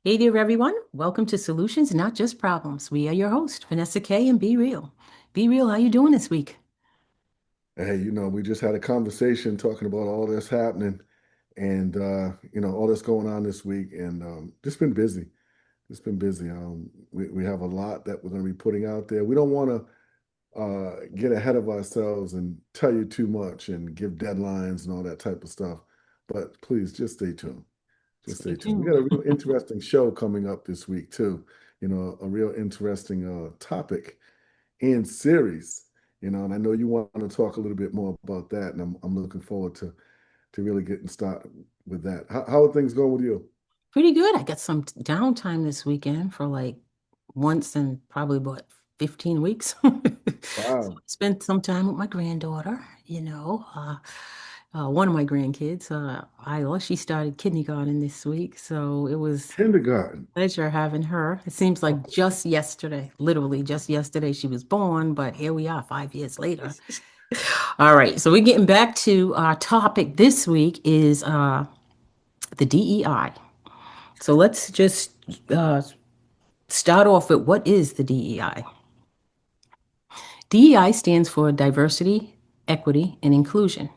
Hey there, everyone. Welcome to Solutions, Not Just Problems. We are your host, Vanessa K. and Be Real. Be Real, how you doing this week? Hey, we just had a conversation talking about all that's happening and all that's going on this week and just been busy. Just been busy. We have a lot that we're going to be putting out there. We don't want to get ahead of ourselves and tell you too much and give deadlines and all that type of stuff. But please just stay tuned. Just Stay stay tuned. We tuned. got a real interesting show coming up this week too. A real interesting topic and series. And I know you want to talk a little bit more about that, and I'm looking forward to really getting started with that. How are things going with you? Pretty good. I got some downtime this weekend for like once in probably about 15 weeks. So I Wow, spent some time with my granddaughter, one of my grandkids, Isla. She started kindergarten this week, so it was kindergarten. pleasure having her. It seems Oh, like just yesterday, literally just yesterday, she was born, but here we are 5 years later. All right, so we're getting back to our topic this week is the DEI. So let's just uh, start off with what is the DEI? DEI stands for diversity, equity, and inclusion.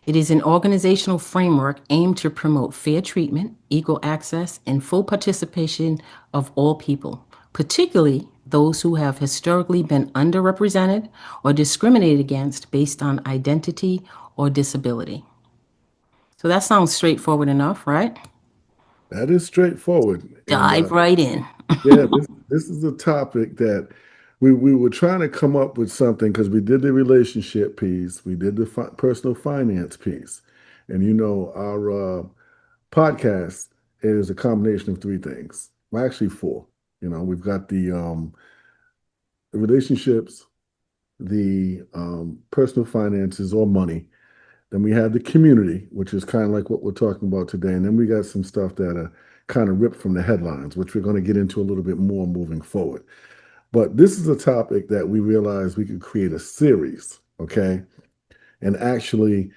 It is an organizational framework aimed to promote fair treatment, equal access, and full participation of all people, particularly those who have historically been underrepresented or discriminated against based on identity or disability. So that sounds straightforward enough, right? that is straightforward. And Dive right in. yeah, this is a topic that we were trying to come up with something because we did the relationship piece, we did the personal finance piece, and our podcast is a combination of three things. Well, actually four. We've got the relationships, the personal finances or money. Then we have the community, which is kind of like what we're talking about today. And then we got some stuff that are kind of ripped from the headlines, which we're going to get into a little bit more moving forward. But this is a topic that we realized we could create a series, okay? And actually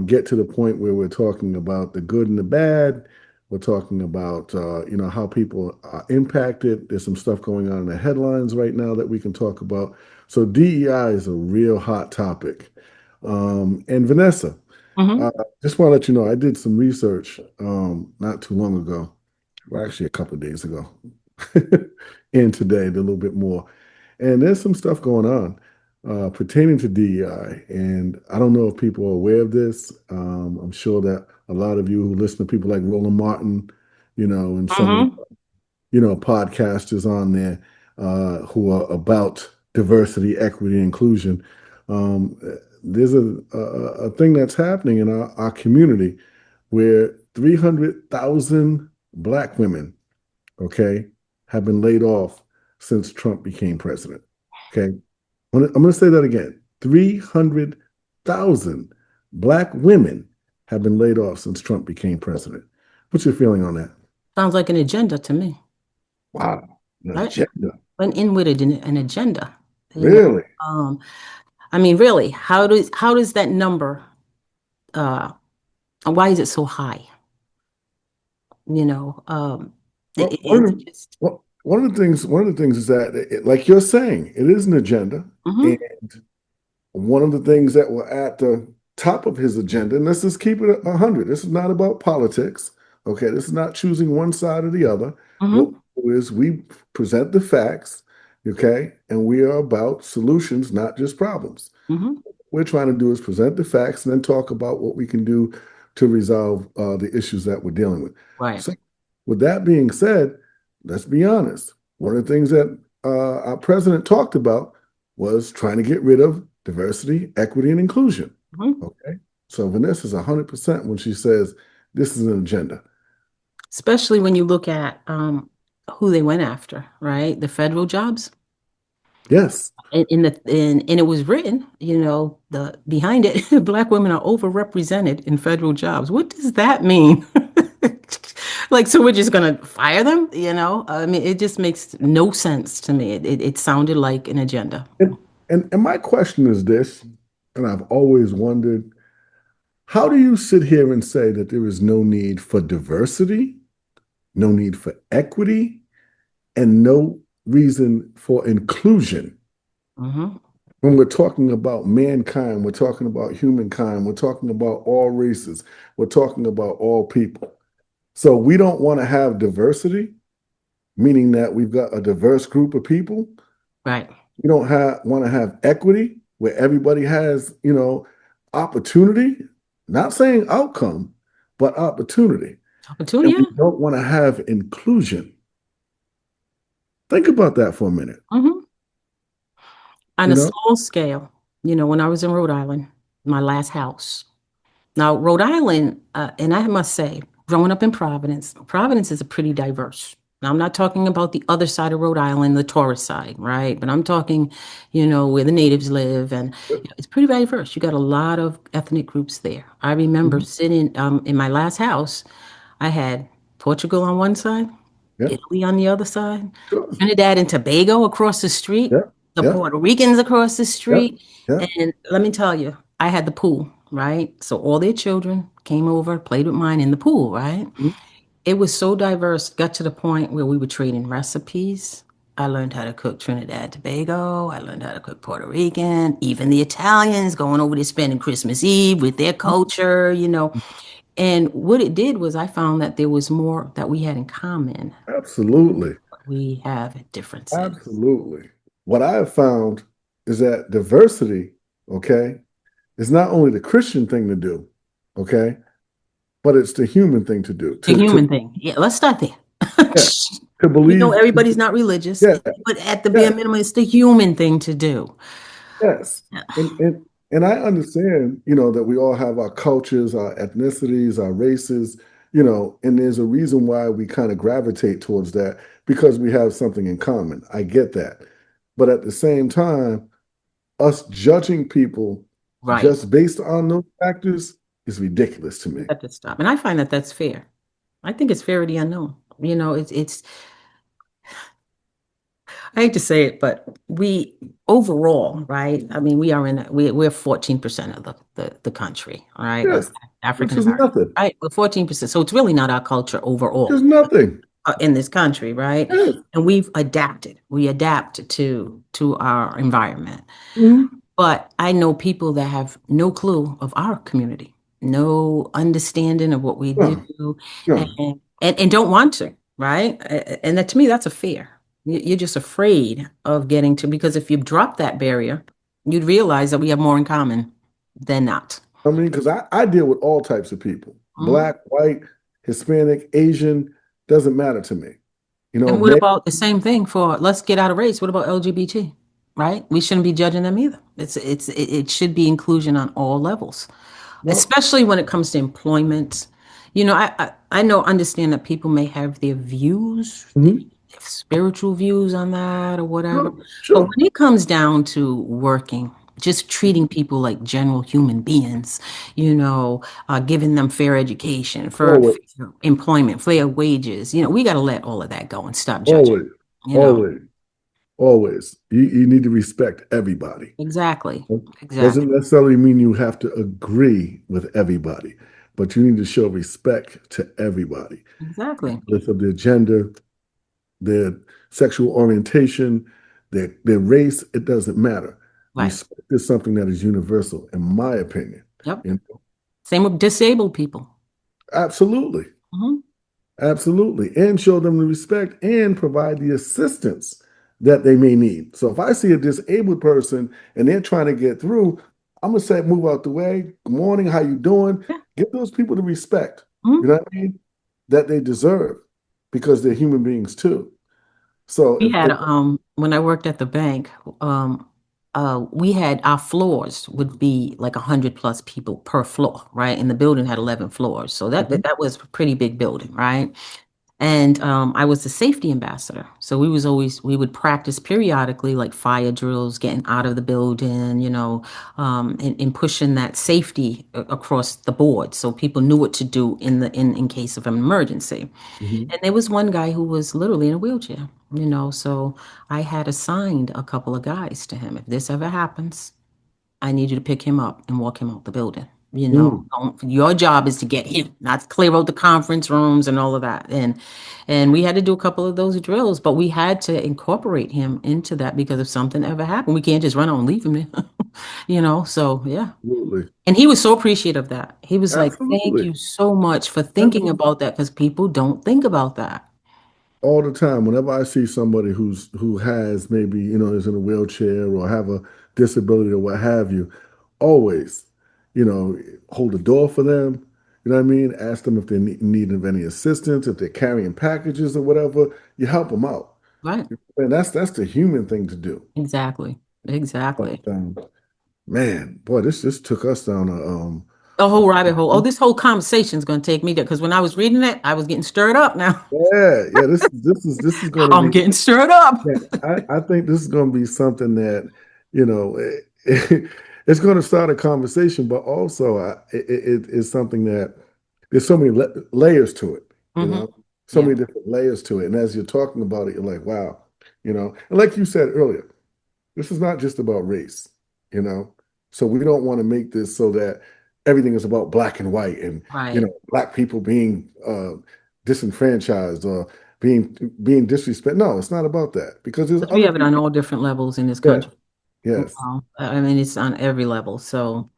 get to the point where we're talking about the good and the bad. We're talking about how people are impacted. There's some stuff going on in the headlines right now that we can talk about. So DEI is a real hot topic. And Vanessa, Mhm. uh, just want to let you know I did some research not too long ago, well, actually a couple of days ago, and today a little bit more. And there's some stuff going on pertaining to DEI. And I don't know if people are aware of this. I'm sure that a lot of you who listen to people like Roland Martin, and some of Mhm. podcasters on there who are about diversity, equity, and inclusion. Um, there's a thing that's happening in our community where 300,000 Black women, okay, have been laid off since Trump became president. Okay. I'm going to say that again. 300,000 Black women have been laid off since Trump became president. What's your feeling on that? Sounds like an agenda to me, Wow. An right? agenda. Went in with an agenda, you know. Really? Um, I mean, really, how does that number uh why is it so high? You know, Well, it's just one of the things is that, like you're saying, it is an agenda, and mhm, one of the things that were at the top of his agenda, and let's just keep it 100. This is not about politics. Okay, this is not choosing one side or the other. What mhm, we do is we present the facts, okay, and we are about solutions, not just problems. mhm, What we're trying to do is present the facts and then talk about what we can do to resolve the issues that we're dealing with. right. So, with that being said, let's be honest. One of the things that our president talked about was trying to get rid of diversity, equity, and inclusion. Mhm. Okay. So Vanessa's 100% when she says this is an agenda. Especially when you look at who they went after, right? The federal jobs. Yes. And it was written, the behind it, Black women are overrepresented in federal jobs. What does that mean? Like, so we're just gonna fire them, you know? I mean, it just makes no sense to me. It sounded like an agenda. And, and my question is this, and I've always wondered, how do you sit here and say that there is no need for diversity, no need for equity, and no reason for inclusion? Hmm. When we're talking about mankind, we're talking about humankind, we're talking about all races, we're talking about all people. So we don't want to have diversity, meaning that we've got a diverse group of people. Right. We don't have want to have equity where everybody has, opportunity, not saying outcome, but opportunity. Opportunity, And yeah. we don't want to have inclusion. Think about that for a minute, Hmm. On you a know? small scale, when I was in Rhode Island, my last house. Now, Rhode Island, and I must say, growing up in Providence, Providence is a pretty diverse. Now, I'm not talking about the other side of Rhode Island, the tourist side, right? But I'm talking, where the natives live, and it's pretty diverse. You got a lot of ethnic groups there. I remember Mhm. sitting in my last house, I had Portugal on one side, Yeah, Italy on the other side, sure. Trinidad and Tobago across the street, Yeah, the yeah, Puerto Ricans across the yeah, street. yeah. And let me tell you, I had the pool, right? So all their children came over, played with mine in the pool, right? Mhm. It was so diverse, got to the point where we were trading recipes. I learned how to cook Trinidad Tobago. I learned how to cook Puerto Rican, even the Italians going over there spending Christmas Eve with their culture. And what it did was I found that there was more that we had in common. Absolutely. We have differences. Absolutely. What I have found is that diversity, okay, is not only the Christian thing to do, okay, but it's the human thing to do. The To human thing. Yeah, let's start there. yeah, to We know believe, everybody's not religious, yeah, but at the bare yeah, minimum, it's the human thing to do. yes. And I understand, that we all have our cultures, our ethnicities, our races, and there's a reason why we kind of gravitate towards that because we have something in common. I get that. But at the same time, us judging people Right. just based on those factors is ridiculous to We me. have to stop. And I find that that's fair. I think it's fair to the unknown. It's I hate to say it, but we overall, right? I mean, we're 14% of the country, all right? Yeah, Us which African is American, nothing. right? We're 14%. So it's really not our culture Just overall nothing. in this country, right? Yeah. And we've adapted. We adapt to our environment. Mhm. But I know people that have no clue of our community, no understanding of what we do, No, no. and don't want to, right? And that to me, that's a fear. You're just afraid of getting to, because if you drop that barrier, you'd realize that we have more in common than not. I mean, because I deal with all types of people, Mhm. black, white, Hispanic, Asian, doesn't matter to me. And what Male, about the same thing for, let's get out of race? What about LGBT? Right? We shouldn't be judging them either. It should be inclusion on all levels, well, especially when it comes to employment. I know, understand that people may have their views, their mhm, spiritual views on that or whatever. sure, But sure. when it comes down to working, just treating people like general human beings, giving them fair education, for Always, employment, fair wages, we got to let all of that go and stop judging, always, you know. always, always. You need to respect everybody. Exactly. Doesn't Exactly. necessarily mean you have to agree with everybody, but you need to show respect to everybody, Exactly. regardless of their gender, their sexual orientation, their race. It doesn't matter. Right. Respect is something that is universal, in my opinion. Yep. You know, Same with disabled people. absolutely, Mhm. absolutely, and show them the respect and provide the assistance that they may need. So if I see a disabled person and they're trying to get through, I'm gonna say, move out the way. Good morning, how you doing? Yeah. Give those people the respect, you Mhm. know what I mean, that they deserve because they're human beings too. So We had if when I worked at the bank, we had, our floors would be like 100 plus people per floor, right? And the building had 11 floors, so that Mhm. that was a pretty big building, right? And I was the safety ambassador. So we would practice periodically, like fire drills, getting out of the building, and pushing that safety across the board. So people knew what to do in case of an emergency. Hmm. And there was one guy who was literally in a wheelchair, so I had assigned a couple of guys to him. If this ever happens, I need you to pick him up and walk him out the building. Mm. Your job is to get him, not to clear out the conference rooms and all of that. And we had to do a couple of those drills, but we had to incorporate him into that because if something ever happened, we can't just run out and leave him there. So yeah. Absolutely. And he was so appreciative of that. He was like, thank Absolutely. you so much for thinking Absolutely. about that because people don't think about that. All the time, whenever I see somebody who has maybe, is in a wheelchair or have a disability or what have you, always, you know, hold the door for them. You know what I mean? Ask them if they need of any assistance, if they're carrying packages or whatever. You help them out. Right. And that's the human thing to do. Exactly. But Exactly. man, boy, this just took us down A a whole rabbit hole. Oh, this whole conversation is going to take me there because when I was reading it, I was getting stirred up now. yeah. This is going to I'm be. getting stirred up. Yeah, I think this is going to be something that, you know, it's going to start a conversation, but also it's something that there's so many layers to it, Hmm. so Yeah. many different layers to it. And as you're talking about it, you're like, wow, and like you said earlier, this is not just about race, you know. So we don't want to make this so that everything is about black and white and Right. black people being disenfranchised or being disrespected. No, it's not about that because there's Because we other have it on people. all different levels in this Yeah. country. Yes. I mean, it's on every level. So